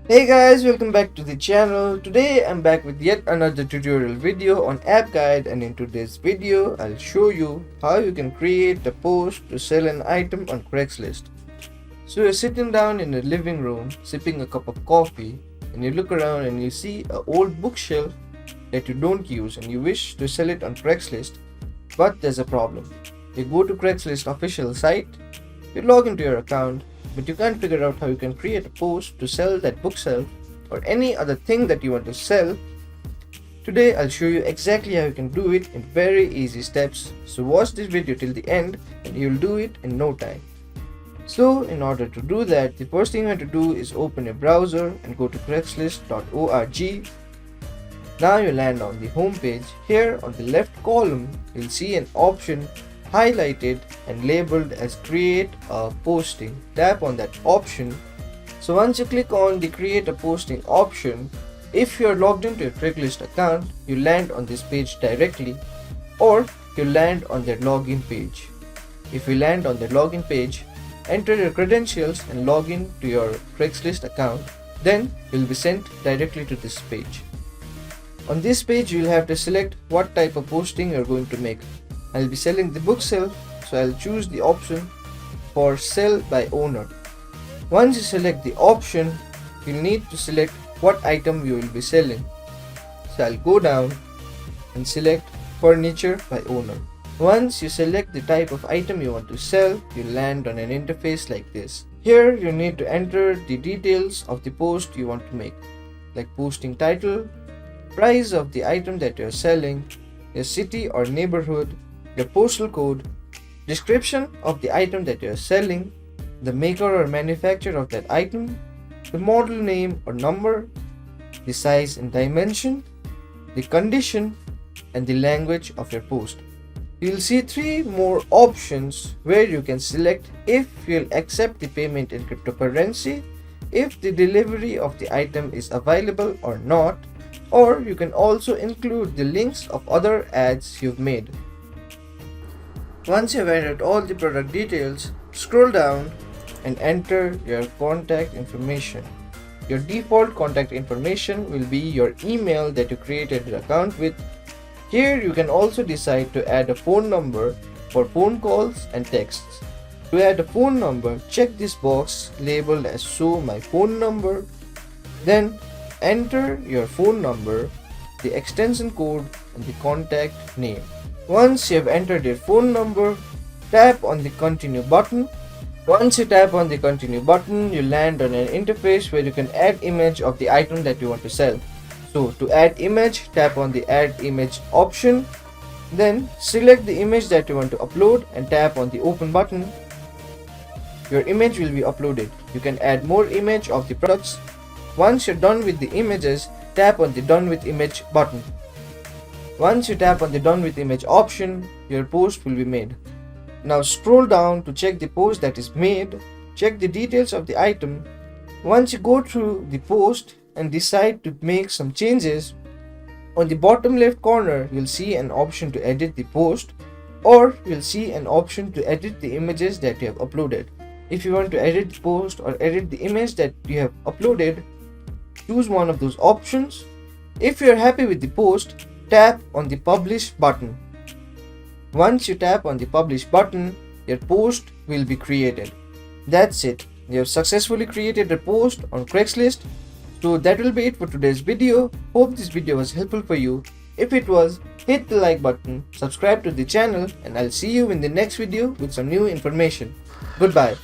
Hey guys, welcome back to the channel. Today I'm back with yet another tutorial video on app guide, and in today's video I'll show you how you can create a post to sell an item on Craigslist. So you're sitting down in a living room sipping a cup of coffee, and you look around and you see an old bookshelf that you don't use and you wish to sell it on Craigslist, but there's a problem. You go to Craigslist official site, you log into your account, but you can't figure out how you can create a post to sell that bookshelf or any other thing that you want to sell. Today I'll show you exactly how you can do it in very easy steps, so watch this video till the end and you'll do it in no time. So in order to do that, the first thing you want to do is open your browser and go to craigslist.org. Now you land on the home page. Here on the left column you'll see an option highlighted and labeled as create a posting. Tap on that option. So once you click on the create a posting option, if you're logged into your Craigslist account, you land on this page directly, or you land on their login page. If you land on their login page, enter your credentials and log in to your Craigslist account, then you'll be sent directly to this page. On this page you'll have to select what type of posting you're going to make. I'll be selling the bookshelf, so I'll choose the option for sell by owner. Once you select the option, you'll need to select what item you will be selling. So I'll go down and select furniture by owner. Once you select the type of item you want to sell, you'll land on an interface like this. Here you need to enter the details of the post you want to make, like posting title, price of the item that you're selling, your city or neighborhood, your postal code, description of the item that you are selling, the maker or manufacturer of that item, the model name or number, the size and dimension, the condition, and the language of your post. You'll see three more options where you can select if you'll accept the payment in cryptocurrency, if the delivery of the item is available or not, or you can also include the links of other ads you've made. Once you've entered all the product details, scroll down and enter your contact information. Your default contact information will be your email that you created your account with. Here you can also decide to add a phone number for phone calls and texts. To add a phone number, check this box labeled as show my phone number. Then enter your phone number, the extension code, and the contact name. Once you have entered your phone number, tap on the continue button. Once you tap on the continue button, you land on an interface where you can add image of the item that you want to sell. So to add image, tap on the add image option. Then select the image that you want to upload and tap on the open button. Your image will be uploaded. You can add more image of the products. Once you're done with the images, tap on the done with image button. Once you tap on the done with image option, your post will be made. Now scroll down to check the post that is made. Check the details of the item. Once you go through the post and decide to make some changes, on the bottom left corner you'll see an option to edit the post, or you'll see an option to edit the images that you have uploaded. If you want to edit the post or edit the image that you have uploaded, choose one of those options. If you're happy with the post, tap on the publish button. Once you tap on the publish button, your post will be created. That's it. You have successfully created a post on Craigslist. So that will be it for today's video. Hope this video was helpful for you. If it was, hit the like button, subscribe to the channel, and I'll see you in the next video with some new information. Goodbye.